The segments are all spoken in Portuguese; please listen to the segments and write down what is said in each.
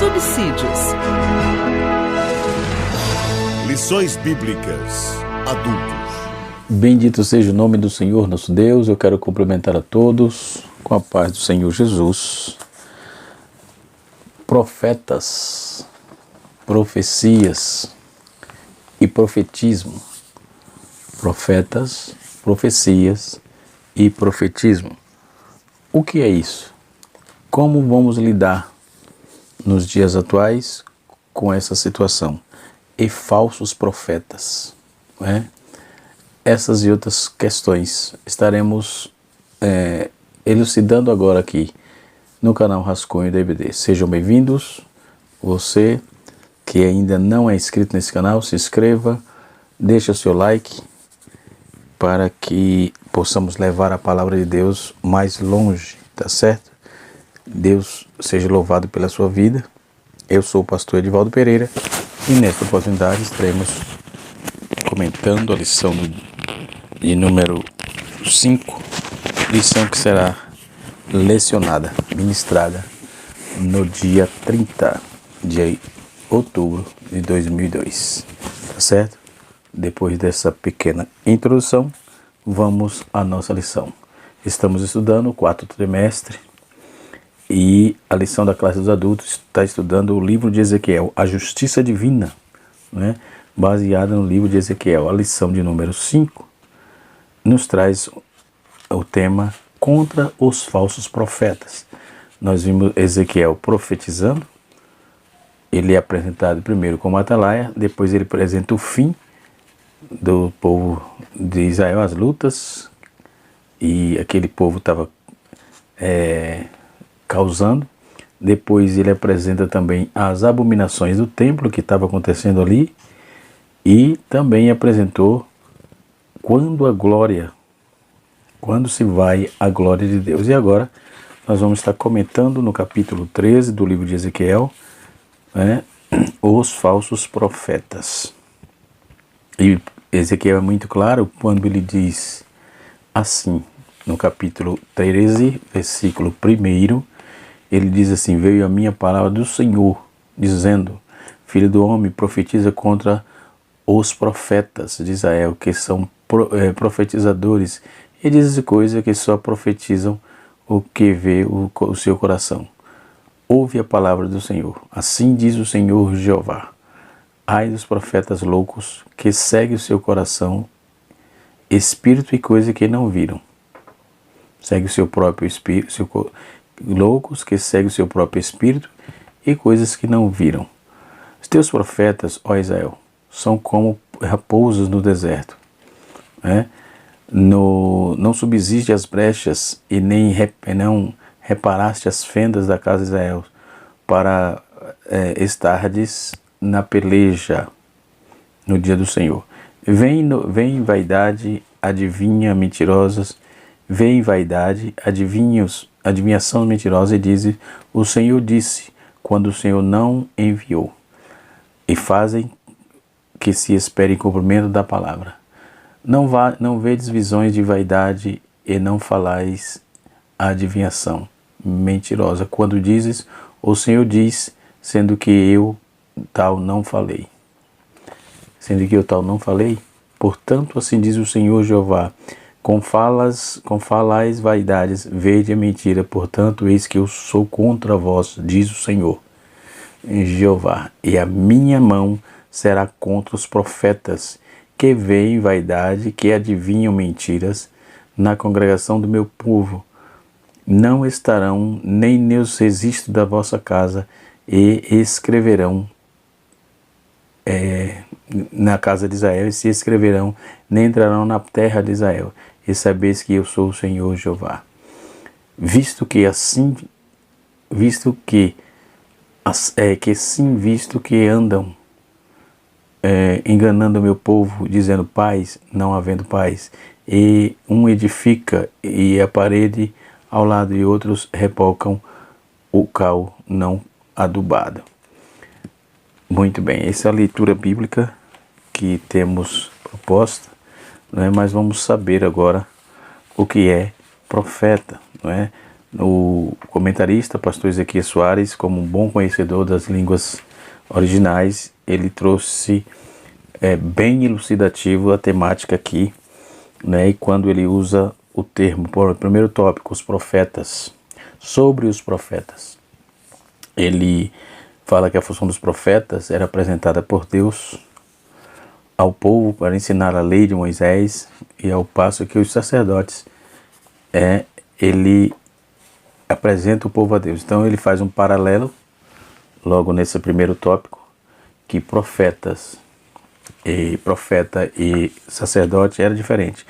subsídios. Lições Bíblicas Adultos. Bendito seja o nome do Senhor nosso Deus. Eu quero cumprimentar a todos com a paz do Senhor Jesus. Profetas, profecias e profetismo. Profetas, profecias e profetismo. O que é isso? Como vamos lidar nos dias atuais com essa situação? E falsos profetas, não é? Essas e outras questões estaremos elucidando agora aqui no canal Rascunho DVD. Sejam bem-vindos. Você que ainda não é inscrito nesse canal, se inscreva, deixa o seu like para que possamos levar a palavra de Deus mais longe, tá certo? Deus seja louvado pela sua vida. Eu sou o pastor Edivaldo Pereira e nesta oportunidade estaremos comentando a lição de número 5, lição que será lecionada, ministrada no dia 30 de outubro de 2002, tá certo? Depois dessa pequena introdução, vamos à nossa lição. Estamos estudando o 4º trimestre e a lição da classe dos adultos está estudando o livro de Ezequiel, a justiça divina, né? Baseada no livro de Ezequiel. A lição de número 5 nos traz o tema contra os falsos profetas. Nós vimos Ezequiel profetizando. Ele é apresentado primeiro como atalaia, depois ele apresenta o fim do povo de Israel, as lutas, e aquele povo estava causando. Depois ele apresenta também as abominações do templo que estava acontecendo ali, e também apresentou quando se vai a glória de Deus. E agora nós vamos estar comentando no capítulo 13 do livro de Ezequiel, né, os falsos profetas. E Ezequiel é muito claro quando ele diz assim, no capítulo 13, versículo 1, ele diz assim: veio a minha palavra do Senhor, dizendo, filho do homem, profetiza contra os profetas de Israel, que são profetizadores, e diz coisas que só profetizam o que vê o seu coração. Ouve a palavra do Senhor. Assim diz o Senhor Jeová. Ai dos profetas loucos que seguem o seu coração, espírito e coisa que não viram. Segue o seu próprio espírito, loucos que seguem o seu próprio espírito e coisas que não viram. Os teus profetas, ó Israel, são como raposas no deserto, né? Não subsiste as brechas e não reparaste as fendas da casa de Israel para estardes na peleja no dia do Senhor. Vem vaidade, adivinha mentirosas, vem vaidade, adivinhação mentirosa, e diz: o Senhor disse, quando o Senhor não enviou, e fazem que se espere em cumprimento da palavra. Não vedes visões de vaidade e não falais a adivinhação mentirosa, quando dizes, o Senhor diz, sendo que eu tal não falei. Portanto, assim diz o Senhor Jeová, com falais vaidades, vede a mentira, portanto, eis que eu sou contra vós, diz o Senhor Jeová, e a minha mão será contra os profetas que veem vaidade, que adivinham mentiras na congregação do meu povo. Não estarão nem nos registros da vossa casa, e escreverão na casa de Israel, e se escreverão, nem entrarão na terra de Israel, e sabeis que eu sou o Senhor Jeová. Visto que andam enganando o meu povo, dizendo paz, não havendo paz, e um edifica e a parede ao lado, e outros repocam o cal não adubado. Muito bem, essa é a leitura bíblica que temos proposta, não é? Mas vamos saber agora o que é profeta, não é? O comentarista, pastor Ezequiel Soares, como um bom conhecedor das línguas originais, ele trouxe bem elucidativo a temática aqui, né? E quando ele usa o termo, por primeiro tópico, os profetas, sobre os profetas, ele fala que a função dos profetas era apresentada por Deus ao povo para ensinar a lei de Moisés, e ao passo que os sacerdotes, ele apresenta o povo a Deus. Então ele faz um paralelo, logo nesse primeiro tópico, que profeta e sacerdote era diferente.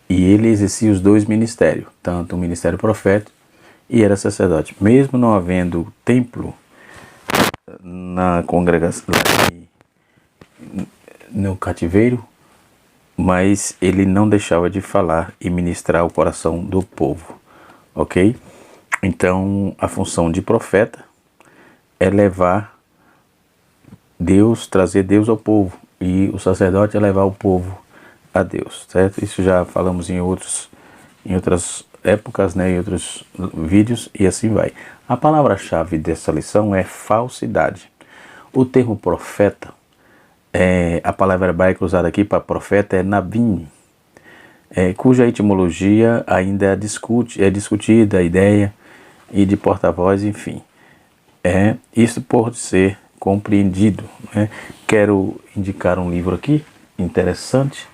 E ele exercia os dois ministérios, tanto o ministério profético e era sacerdote. Mesmo não havendo templo na congregação, no cativeiro, mas ele não deixava de falar e ministrar o coração do povo, ok? Então, a função de profeta é levar Deus, trazer Deus ao povo, e o sacerdote é levar o povo a Deus, certo? Isso já falamos em outras épocas, né, em outros vídeos, e assim vai. A palavra-chave dessa lição é falsidade. O termo profeta, a palavra hebraica usada aqui para profeta é nabim, cuja etimologia ainda é discutida, a ideia e de porta-voz, enfim. Isso pode ser compreendido, né? Quero indicar um livro aqui, interessante.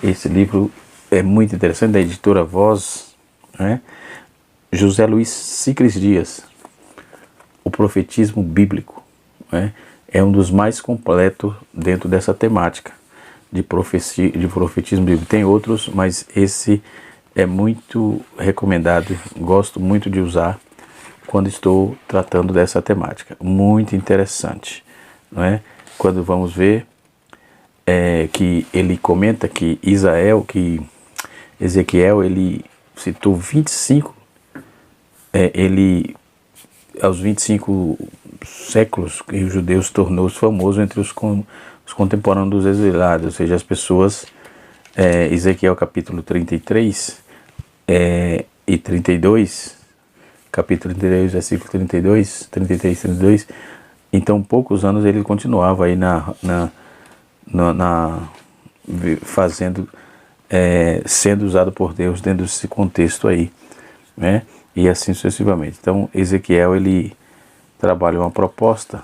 Esse livro é muito interessante, da editora Voz, né? José Luiz Sicris Dias, O Profetismo Bíblico, né? É um dos mais completos dentro dessa temática de profetismo bíblico. Tem outros, mas esse é muito recomendado, gosto muito de usar quando estou tratando dessa temática. Muito interessante, não é? Quando vamos ver que ele comenta que Ezequiel, ele citou 25, aos 25 séculos que os judeus tornou-se famoso entre os contemporâneos dos exilados, ou seja, as pessoas, Ezequiel capítulo 33 e 32, capítulo 32, versículo 33 e 32, então poucos anos ele continuava aí fazendo, sendo usado por Deus dentro desse contexto aí, né? E assim sucessivamente. Então Ezequiel, ele trabalha uma proposta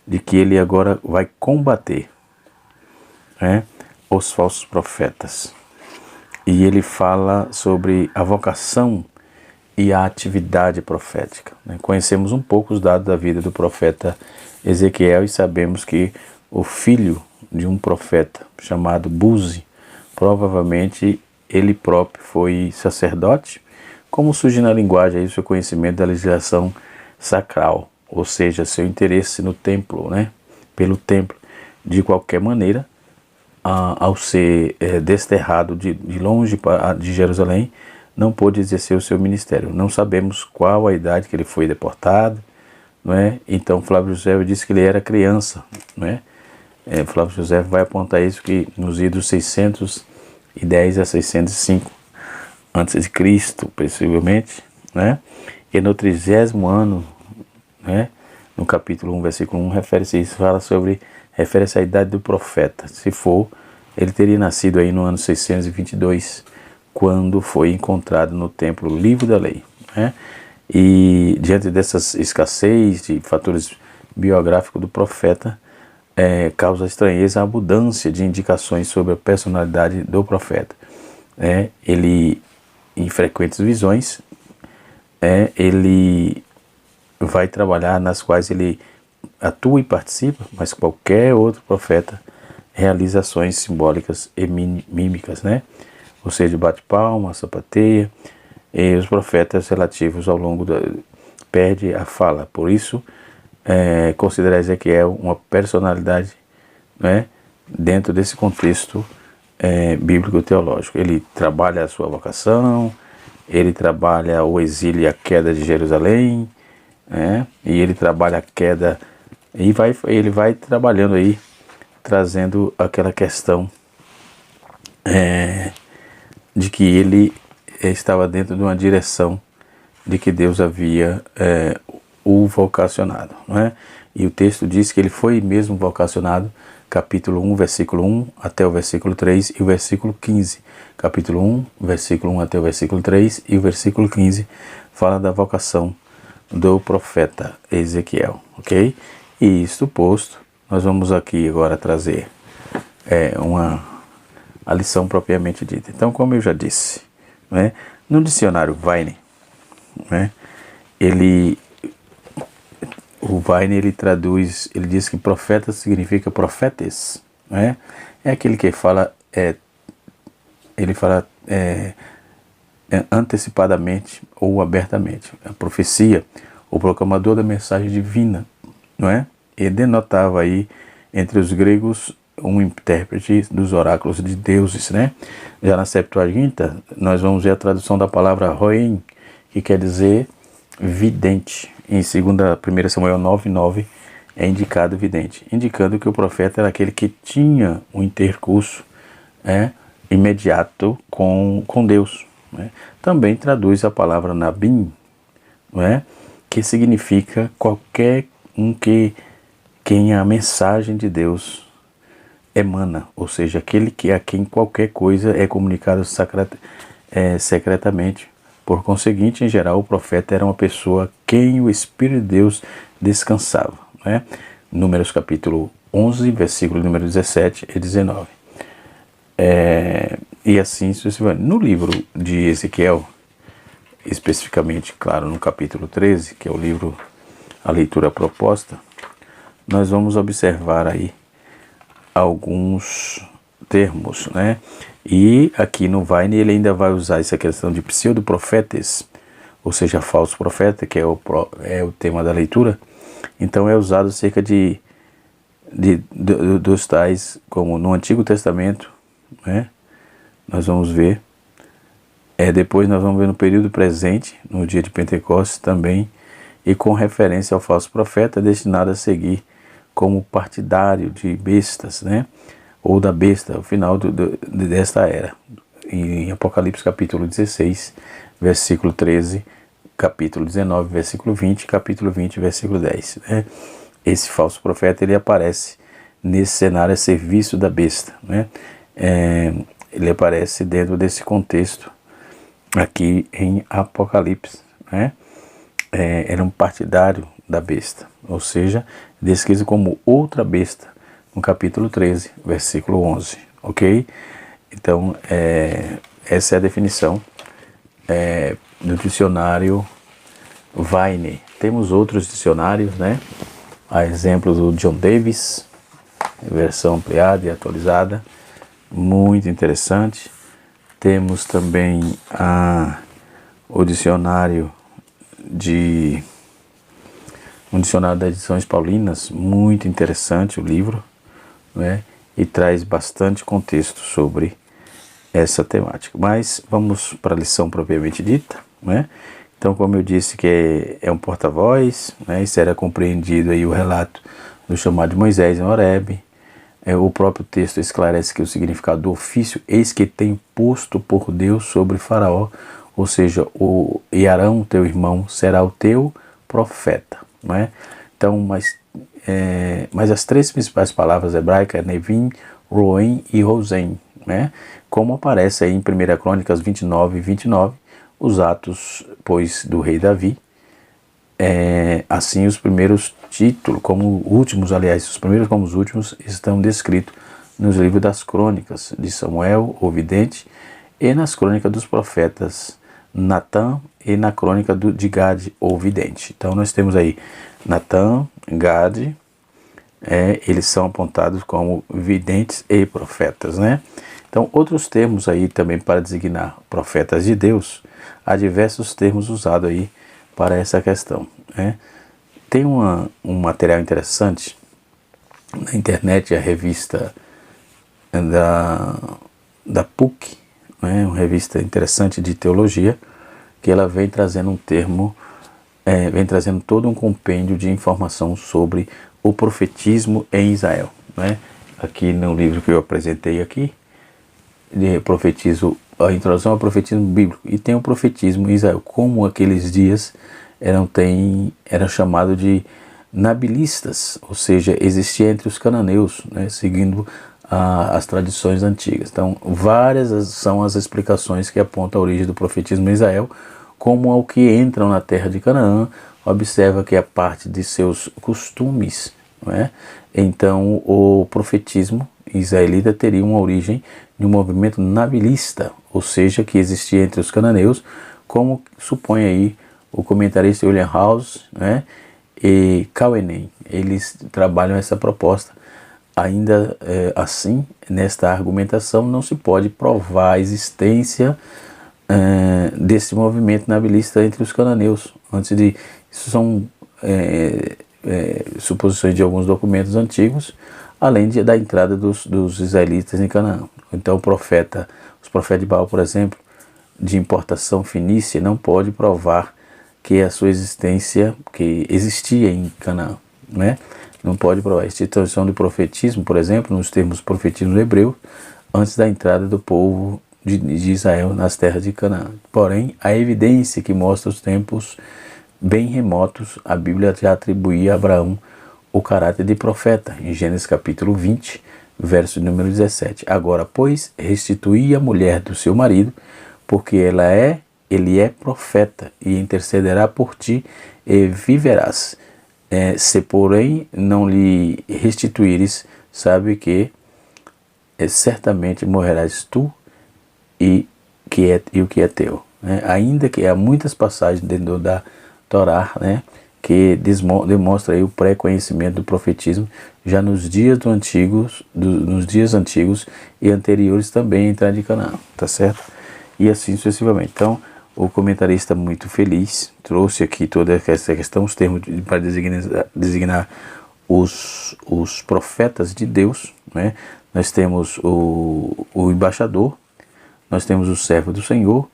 de que ele agora vai combater, né, os falsos profetas. E ele fala sobre a vocação e a atividade profética, né? Conhecemos um pouco os dados da vida do profeta Ezequiel e sabemos que o filho de um profeta chamado Buzi, provavelmente ele próprio foi sacerdote, como surge na linguagem aí o seu conhecimento da legislação sacral, ou seja, seu interesse no templo, né? Pelo templo. De qualquer maneira, ao ser desterrado de longe de Jerusalém, não pôde exercer o seu ministério. Não sabemos qual a idade que ele foi deportado, não é? Então Flávio José disse que ele era criança, não é? Flávio José vai apontar isso, que nos idos 610 a 605 antes de Cristo, possivelmente, né? E no 30º ano, né, no capítulo 1, versículo 1, refere-se a isso, refere-se à idade do profeta. Se for, ele teria nascido aí no ano 622, quando foi encontrado no templo o livro da lei, né? E diante dessas escassez de fatores biográficos do profeta, causa estranheza a abundância de indicações sobre a personalidade do profeta. Ele, em frequentes visões, ele vai trabalhar nas quais ele atua e participa, mas qualquer outro profeta realiza ações simbólicas e mímicas, né? Ou seja, bate palma, sapateia, e os profetas relativos ao longo perde a fala. Por isso, considerar Ezequiel uma personalidade, né, dentro desse contexto bíblico-teológico. Ele trabalha a sua vocação, ele trabalha o exílio e a queda de Jerusalém, né, e ele trabalha a queda, e ele vai trabalhando aí, trazendo aquela questão de que ele estava dentro de uma direção de que Deus havia o vocacionado, não é? E o texto diz que ele foi mesmo vocacionado, capítulo 1, versículo 1 até o versículo 3 e o versículo 15. Capítulo 1, versículo 1 até o versículo 3 e o versículo 15 fala da vocação do profeta Ezequiel, ok? E isto posto, nós vamos aqui agora trazer a lição propriamente dita. Então, como eu já disse, né, no dicionário Vine, né, o Vine ele traduz, ele diz que profeta significa profetes, né? É aquele que fala, ele fala antecipadamente ou abertamente. A profecia, o proclamador da mensagem divina, não é? E denotava aí entre os gregos um intérprete dos oráculos de deuses, né? Já na Septuaginta, nós vamos ver a tradução da palavra roim, que quer dizer vidente. Em 1 Samuel 9:9 é indicado vidente, indicando que o profeta era aquele que tinha um intercurso imediato com Deus, né? Também traduz a palavra nabim, não é? Que significa qualquer um quem a mensagem de Deus emana, ou seja, aquele a quem qualquer coisa é comunicada secretamente. Por conseguinte, em geral, o profeta era uma pessoa quem o Espírito de Deus descansava, né? Números capítulo 11, versículo número 17 e 19. E assim sucessivamente. No livro de Ezequiel, especificamente, claro, no capítulo 13, que é o livro, a leitura proposta, nós vamos observar aí alguns termos, né? E aqui no Vine ele ainda vai usar essa questão de pseudo-profetas, ou seja, falso profeta, que é o tema da leitura. Então é usado acerca dos tais, como no Antigo Testamento, né? Nós vamos ver. Depois nós vamos ver no período presente, no dia de Pentecostes também, e com referência ao falso profeta destinado a seguir como partidário de bestas, né? Ou da besta, o final desta era. Em Apocalipse capítulo 16, versículo 13, capítulo 19, versículo 20, capítulo 20, versículo 10. Né? Esse falso profeta, ele aparece nesse cenário a serviço da besta, né? Ele aparece dentro desse contexto aqui em Apocalipse, né? Era um partidário da besta, ou seja, descrito como outra besta, no capítulo 13, versículo 11, ok? Então, essa é a definição do dicionário Vine. Temos outros dicionários, né? A exemplo do John Davis, versão ampliada e atualizada, muito interessante. Temos também o dicionário um dicionário das edições paulinas, muito interessante o livro, né? E traz bastante contexto sobre essa temática. Mas vamos para a lição propriamente dita, né? Então, como eu disse que é um porta-voz, né? Isso era compreendido aí o relato do chamado de Moisés em Horebe. O próprio texto esclarece que o significado do ofício, eis que tem posto por Deus sobre Faraó, ou seja, e Arão, teu irmão, será o teu profeta, não é? Então, mas as três principais palavras hebraicas, Nevim, Roem e Rosem, né? Como aparece aí em 1 Crônicas 29 e 29, os atos, pois, do rei Davi, assim os primeiros títulos, como últimos, aliás, os primeiros como os últimos, estão descritos nos livros das crônicas de Samuel, o vidente, e nas crônicas dos profetas Natã e na crônica de Gade, o vidente. Então nós temos aí Natã, Gade, eles são apontados como videntes e profetas, né? Então outros termos aí também para designar profetas de Deus, há diversos termos usados aí para essa questão, né? Tem um material interessante na internet, a revista da PUC, né? Uma revista interessante de teologia, que ela vem trazendo um termo, vem trazendo todo um compêndio de informação sobre o profetismo em Israel, né? Aqui no livro que eu apresentei aqui, de profetismo a introdução ao profetismo bíblico, e tem o profetismo em Israel. Como aqueles dias era chamado de nabilistas, ou seja, existia entre os cananeus, né, seguindo as tradições antigas. Então, várias são as explicações que apontam a origem do profetismo em Israel, como ao que entram na terra de Canaã. Observa que a parte de seus costumes, não é? Então, o profetismo israelita teria uma origem de um movimento nabilista, ou seja, que existia entre os cananeus, como supõe aí o comentarista William House, né, e Kauenen. Eles trabalham essa proposta. Ainda assim, nesta argumentação, não se pode provar a existência desse movimento nabilista entre os cananeus. Isso são suposições de alguns documentos antigos, além da entrada dos israelitas em Canaã. Então, os profetas de Baal, por exemplo, de importação fenícia, não pode provar que a sua existência, que existia em Canaã, né? Não pode provar. A instituição do profetismo, por exemplo, nos termos profetismo hebreu, antes da entrada do povo de Israel nas terras de Canaã. Porém, a evidência que mostra os tempos bem remotos, a Bíblia já atribuía a Abraão o caráter de profeta, em Gênesis capítulo 20, verso número 17. Agora, pois, restituí a mulher do seu marido, porque ele é profeta, e intercederá por ti, e viverás. Se, porém, não lhe restituíres, sabe que certamente morrerás tu e o que é teu. Né? Ainda que há muitas passagens dentro da Torá, né, que demonstra aí o pré-conhecimento do profetismo já nos dias antigos e anteriores também à entrada de Canaã, tá certo? E assim sucessivamente. Então, o comentarista muito feliz trouxe aqui toda essa questão, os termos para designar os profetas de Deus, né? Nós temos o embaixador, nós temos o servo do Senhor,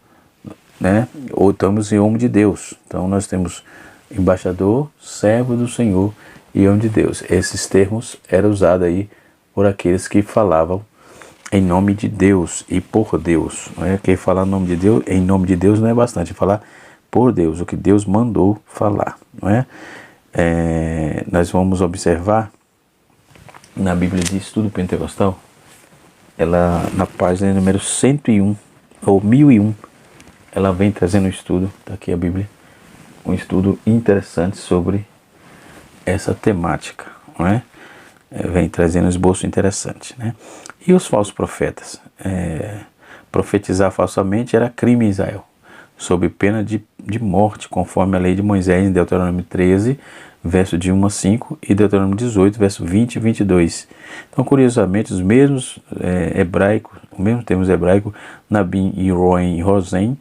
né? Ou estamos em homem de Deus. Então nós temos embaixador, servo do Senhor e homem de Deus. Esses termos eram usados aí por aqueles que falavam em nome de Deus e por Deus. Não é? Quem falar em nome de Deus não é bastante, falar por Deus, o que Deus mandou falar. Não é? Nós vamos observar na Bíblia de Estudo Pentecostal, ela na página número 101 ou 1001, ela vem trazendo um estudo, está aqui a Bíblia, um estudo interessante sobre essa temática, não é? Vem trazendo um esboço interessante, né? E os falsos profetas? Profetizar falsamente era crime em Israel, sob pena de morte, conforme a lei de Moisés em Deuteronômio 13, verso de 1 a 5, e Deuteronômio 18, verso 20 e 22. Então, curiosamente, os mesmos termos hebraicos, Nabim e Roem e Rosem,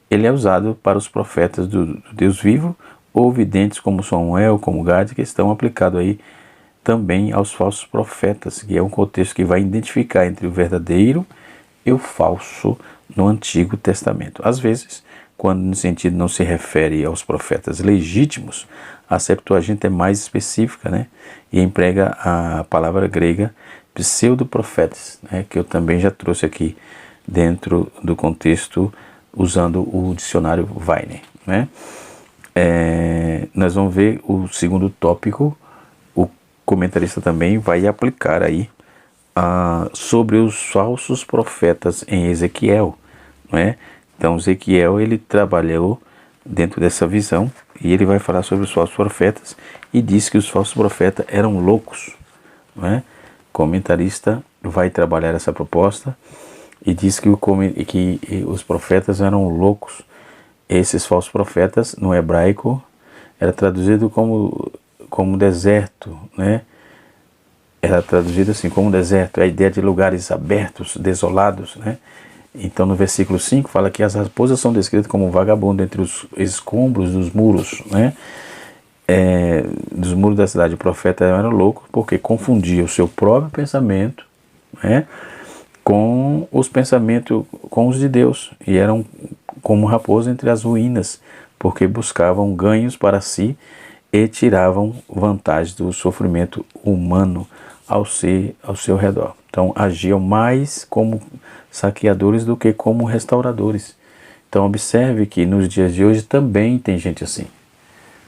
ele é usado para os profetas do Deus vivo, ou videntes como Samuel, como Gade, que estão aplicados aí também aos falsos profetas, que é um contexto que vai identificar entre o verdadeiro e o falso no Antigo Testamento. Às vezes, quando no sentido não se refere aos profetas legítimos, a Septuaginta é mais específica, né? E emprega a palavra grega pseudoprofetas, né? Que eu também já trouxe aqui dentro do contexto usando o dicionário Weiner, né? Nós vamos ver o segundo tópico. O comentarista também vai aplicar aí sobre os falsos profetas em Ezequiel, não é? Então Ezequiel, ele trabalhou dentro dessa visão e ele vai falar sobre os falsos profetas e diz que os falsos profetas eram loucos, não é? O comentarista vai trabalhar essa proposta e diz que os profetas eram loucos. Esses falsos profetas, no hebraico, era traduzido como deserto, né? Era traduzido assim como deserto, a ideia de lugares abertos, desolados, né? Então no versículo 5 fala que as raposas são descritas como vagabundo entre os escombros dos muros, né? Dos muros da cidade. O profeta era louco porque confundia o seu próprio pensamento, né, com os pensamentos, com os de Deus, e eram como raposa entre as ruínas, porque buscavam ganhos para si e tiravam vantagem do sofrimento humano ao seu redor. Então agiam mais como saqueadores do que como restauradores. Então observe que nos dias de hoje também tem gente assim.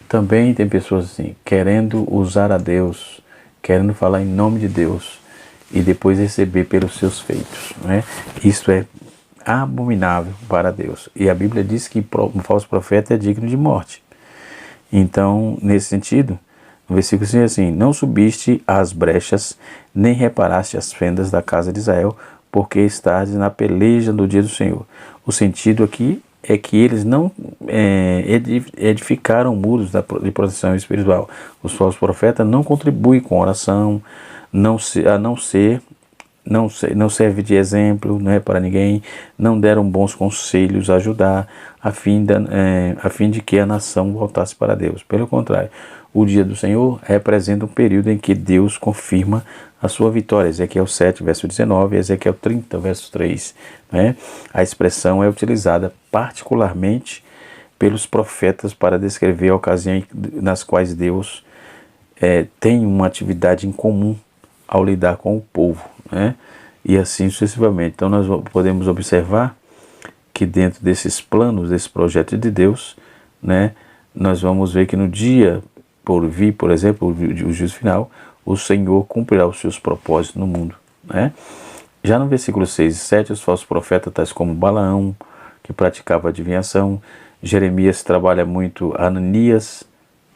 Também tem pessoas assim, querendo usar a Deus, querendo falar em nome de Deus e depois receber pelos seus feitos, né? Isso é abominável para Deus. E a Bíblia diz que um falso profeta é digno de morte. Então, nesse sentido, no versículo 5 assim, não subiste às brechas, nem reparaste as fendas da casa de Israel, porque estás na peleja do dia do Senhor. O sentido aqui é que eles não edificaram muros de proteção espiritual. Os falsos profetas não contribuem com oração, não serve de exemplo, não é para ninguém, não deram bons conselhos a ajudar a fim de que a nação voltasse para Deus. Pelo contrário, o dia do Senhor representa um período em que Deus confirma a sua vitória. Ezequiel 7, verso 19, Ezequiel 30, verso 3. Né? A expressão é utilizada particularmente pelos profetas para descrever ocasiões nas quais Deus tem uma atividade em comum ao lidar com o povo, né? E assim sucessivamente. Então nós podemos observar que dentro desses planos, desse projeto de Deus, né, nós vamos ver que no dia por vir, por exemplo, o juízo final, o Senhor cumprirá os seus propósitos no mundo, né? Já no versículo 6 e 7, os falsos profetas, tais como Balaão, que praticava adivinhação, Jeremias trabalha muito Ananias,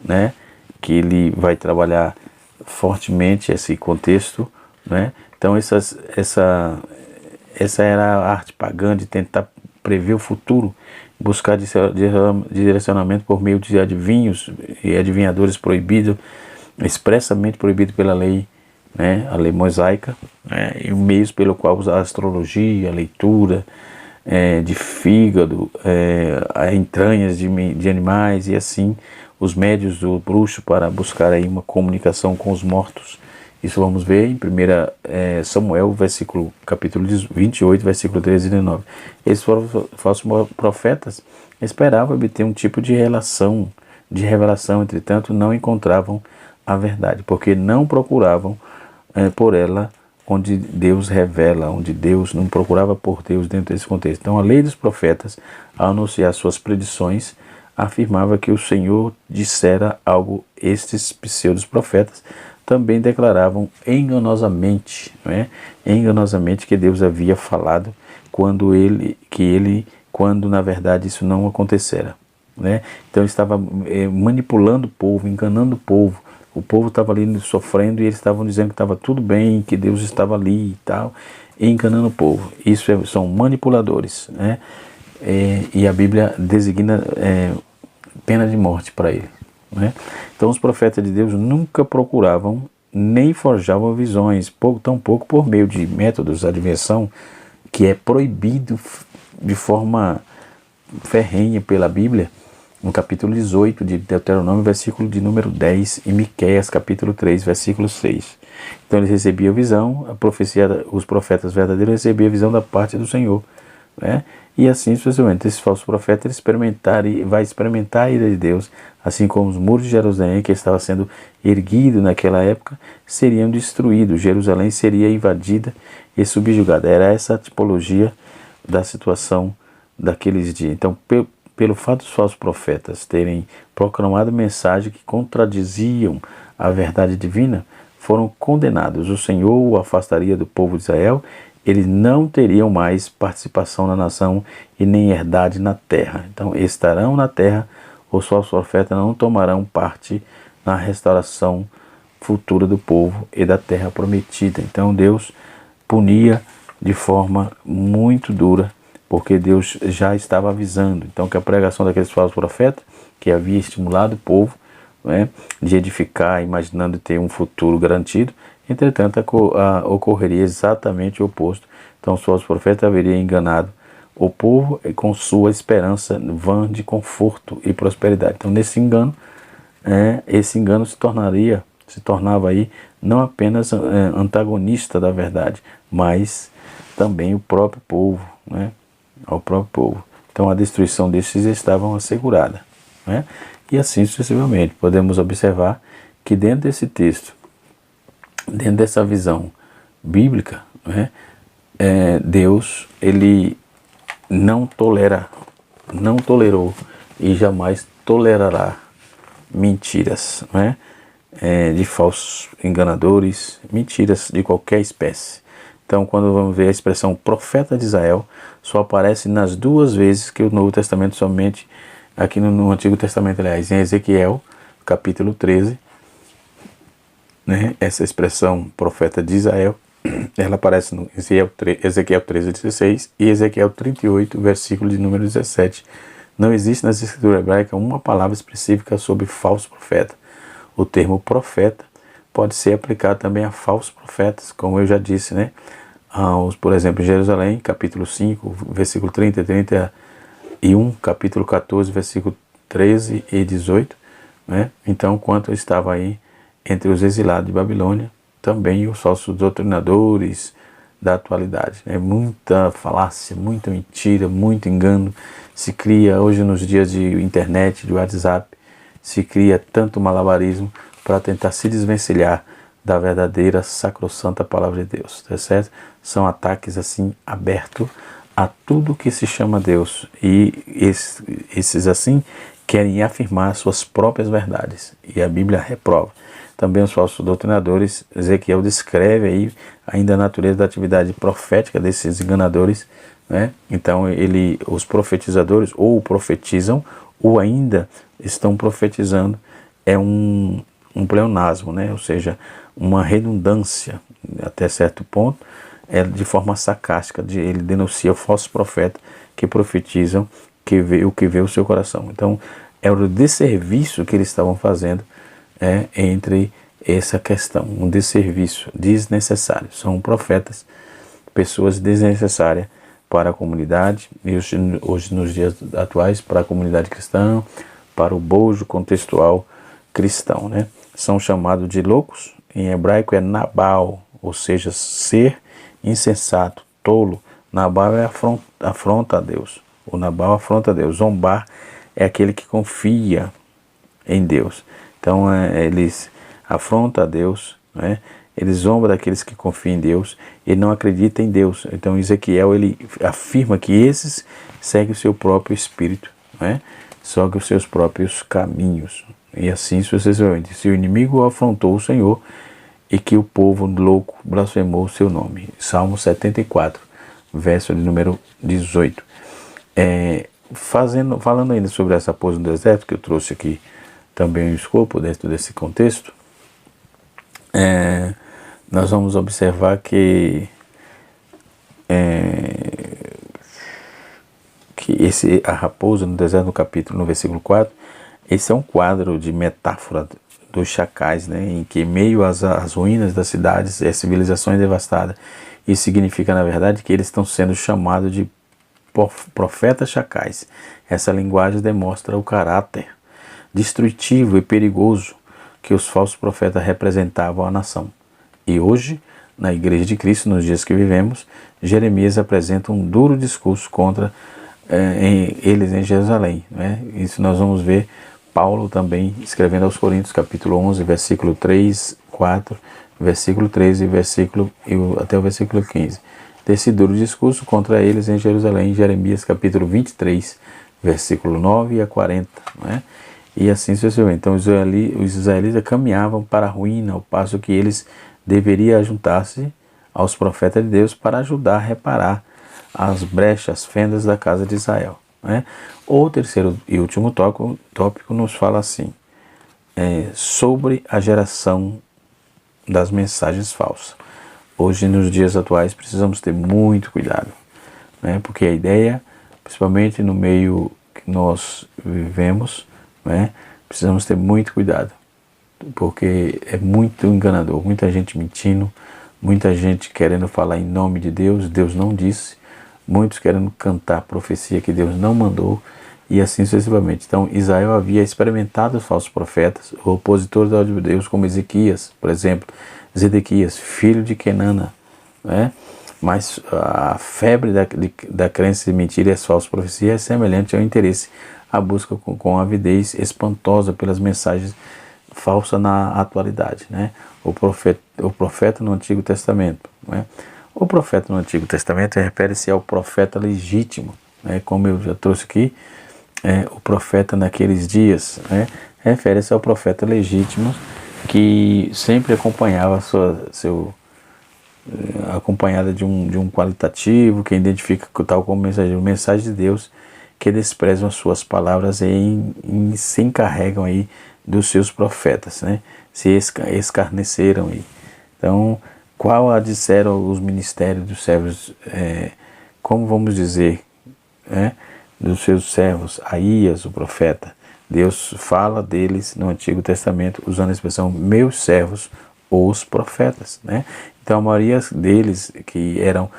né, que ele vai trabalhar fortemente esse contexto, né? Então essa era a arte pagã de tentar prever o futuro, buscar direcionamento por meio de adivinhos e adivinhadores proibidos, expressamente proibido pela lei, né? A lei mosaica, né? E meios pelo qual a astrologia, a leitura de fígado, entranhas de animais e assim os médios do bruxo para buscar aí uma comunicação com os mortos. Isso vamos ver em 1 Samuel, capítulo 28, versículo 13 e 19. Esses falsos profetas esperavam obter um tipo de revelação, entretanto não encontravam a verdade, porque não procuravam por ela onde Deus revela, onde Deus não procurava por Deus dentro desse contexto. Então a lei dos profetas, ao anunciar suas predições, afirmava que o Senhor dissera algo. Estes pseudos profetas também declaravam enganosamente, né? Enganosamente que Deus havia falado quando na verdade isso não acontecera, né? Então ele estava manipulando o povo, enganando o povo estava ali sofrendo e eles estavam dizendo que estava tudo bem, que Deus estava ali e tal, enganando o povo. Isso são manipuladores, né? E a Bíblia designa pena de morte para ele, né? Então os profetas de Deus nunca procuravam nem forjavam visões, tampouco por meio de métodos de adivinhação, que é proibido de forma ferrenha pela Bíblia, no capítulo 18 de Deuteronômio, versículo de número 10, e Miqueias, capítulo 3, versículo 6. Então eles recebiam visão, a profecia, os profetas verdadeiros recebiam a visão da parte do Senhor, né? E assim sucessivamente, esse falso profeta vai experimentar a ira de Deus, assim como os muros de Jerusalém, que estava sendo erguido naquela época, seriam destruídos. Jerusalém seria invadida e subjugada. Era essa a tipologia da situação daqueles dias. Então, pelo fato dos falsos profetas terem proclamado mensagens que contradiziam a verdade divina, foram condenados. O Senhor o afastaria do povo de Israel. Eles não teriam mais participação na nação e nem herdade na terra. Então, estarão na terra, os falsos profetas não tomarão parte na restauração futura do povo e da terra prometida. Então, Deus punia de forma muito dura, porque Deus já estava avisando. Então, que a pregação daqueles falsos profetas, que havia estimulado o povo, né, de edificar, imaginando ter um futuro garantido, entretanto, ocorreria exatamente o oposto. Então, os falsos profetas haveriam enganado o povo com sua esperança vã de conforto e prosperidade. Então, nesse engano, esse engano se tornava aí não apenas antagonista da verdade, mas também o próprio povo, né? Ao próprio povo. Então, a destruição desses estavam assegurada, né? E assim sucessivamente. Podemos observar que dentro desse texto, dentro dessa visão bíblica, não é? Deus, ele não tolerou e jamais tolerará mentiras, não é? De falsos enganadores, mentiras de qualquer espécie. Então, quando vamos ver a expressão profeta de Israel, só aparece nas duas vezes que o Novo Testamento, somente aqui no Antigo Testamento, aliás, em Ezequiel, capítulo 13, né? Essa expressão profeta de Israel, ela aparece no Ezequiel 13:16 e Ezequiel 38, versículo de número 17. Não existe nas escrituras hebraicas uma palavra específica sobre falso profeta. O termo profeta pode ser aplicado também a falsos profetas, como eu já disse, né? Por exemplo, em Jerusalém, capítulo 5, versículo 30 e 31, capítulo 14, versículo 13 e 18, né? Então, enquanto estava aí entre os exilados de Babilônia, também os falsos doutrinadores da atualidade, né? Muita falácia, muita mentira, muito engano se cria hoje nos dias de internet, de WhatsApp, se cria tanto malabarismo para tentar se desvencilhar da verdadeira sacrossanta palavra de Deus, tá certo? São ataques assim abertos a tudo que se chama Deus, e esses assim querem afirmar suas próprias verdades, e a Bíblia reprova. Também os falsos doutrinadores, Ezequiel descreve aí ainda a natureza da atividade profética desses enganadores, né? Então os profetizadores ou profetizam ou ainda estão profetizando, é um pleonasmo, né? Ou seja, uma redundância até certo ponto, de forma sarcástica, ele denuncia o falso profeta que profetizam o que vê o seu coração. Então, era o desserviço que eles estavam fazendo entre essa questão, um desserviço desnecessário. São profetas, pessoas desnecessárias para a comunidade, e hoje nos dias atuais, para a comunidade cristã, para o bojo contextual cristão, né? São chamados de loucos, em hebraico é Nabal, ou seja, ser insensato, tolo. Nabal é afronta a Deus, o Nabal afronta a Deus. Zombar é aquele que confia em Deus. Então eles afrontam a Deus, né? Eles zombam daqueles que confiam em Deus e não acreditam em Deus. Então Ezequiel, ele afirma que esses seguem o seu próprio espírito, né? Seguem os seus próprios caminhos. E assim sucessivamente. Se o inimigo afrontou o Senhor e que o povo louco blasfemou o seu nome. Salmo 74, verso de número 18. Falando ainda sobre essa pose no deserto, que eu trouxe aqui também o escopo dentro desse contexto, nós vamos observar que a raposa no deserto, no versículo 4, esse é um quadro de metáfora dos chacais, né, em que meio às ruínas das cidades, civilizações devastadas, isso significa na verdade que eles estão sendo chamados de profetas chacais. Essa linguagem demonstra o caráter destrutivo e perigoso que os falsos profetas representavam à nação. E hoje, na Igreja de Cristo, nos dias que vivemos, Jeremias apresenta um duro discurso contra eles em Jerusalém, né? Isso nós vamos ver Paulo também escrevendo aos Coríntios, capítulo 11, versículo 3, 4, versículo 13 até o versículo 15. Desse duro discurso contra eles em Jerusalém, Jeremias capítulo 23, versículo 9 a 40, né? E assim sucessivamente. Então os israelitas caminhavam para a ruína, ao passo que eles deveriam juntar-se aos profetas de Deus para ajudar a reparar as brechas, as fendas da casa de Israel, né? O terceiro e último tópico nos fala assim, sobre a geração das mensagens falsas. Hoje, nos dias atuais, precisamos ter muito cuidado, né? Porque a ideia, principalmente no meio que nós vivemos, né, precisamos ter muito cuidado, porque é muito enganador, muita gente mentindo, muita gente querendo falar em nome de Deus, Deus não disse, muitos querendo cantar profecia que Deus não mandou, e assim sucessivamente. Então Israel havia experimentado os falsos profetas, opositores da ordem de Deus, como Ezequias, por exemplo, Zedequias, filho de Kenana, né? Mas a febre da crença de mentira e as falsas profecias é semelhante ao interesse, a busca com avidez espantosa pelas mensagens falsas na atualidade, né? O profeta no Antigo Testamento, né? O profeta no Antigo Testamento refere-se ao profeta legítimo, né? Como eu já trouxe aqui, o profeta naqueles dias, né? Refere-se ao profeta legítimo que sempre acompanhava acompanhada de um qualitativo que identifica tal como mensageiro, mensagem de Deus, que desprezam as suas palavras e se encarregam aí dos seus profetas, né? Se escarneceram aí. Então, qual disseram os ministérios dos servos, como vamos dizer, dos seus servos, Aías, o profeta? Deus fala deles no Antigo Testamento usando a expressão meus servos, os profetas, né? Então a maioria deles que eram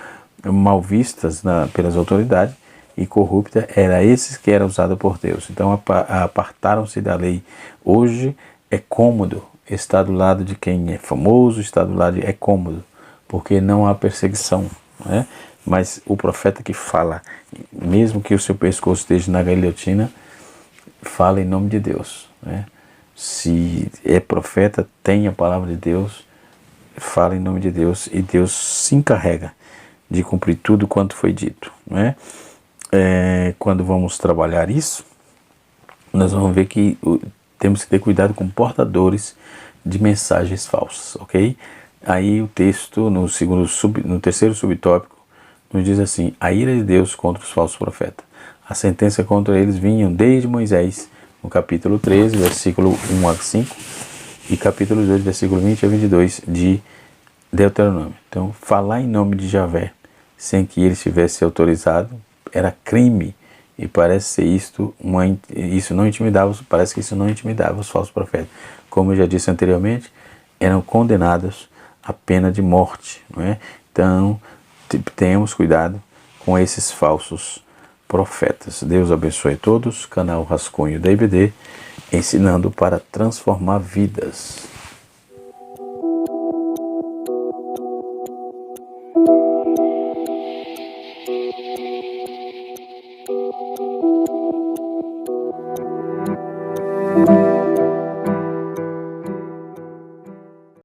mal vistas pelas autoridades e corrupta, era esses que eram usados por Deus. Então apartaram-se da lei. Hoje é cômodo estar do lado de quem é famoso, estar do lado é cômodo, porque não há perseguição, né? Mas o profeta que fala, mesmo que o seu pescoço esteja na guilhotina, fala em nome de Deus, né? Se é profeta, tem a palavra de Deus, fala em nome de Deus e Deus se encarrega de cumprir tudo quanto foi dito, né? Quando vamos trabalhar isso, nós vamos ver que temos que ter cuidado com portadores de mensagens falsas, ok? Aí o texto, no terceiro subtópico, nos diz assim: a ira de Deus contra os falsos profetas. A sentença contra eles vinha desde Moisés, no capítulo 13, versículo 1 a 5, e capítulo 2, versículo 20 a 22 de Deuteronômio. Então, falar em nome de Javé, sem que ele estivesse autorizado, era crime, e parece ser isso não intimidava, parece que isso não intimidava os falsos profetas. Como eu já disse anteriormente, eram condenados à pena de morte, não é? Então, tenhamos cuidado com esses falsos profetas. Deus abençoe a todos. Canal Rascunho da IBD, ensinando para transformar vidas.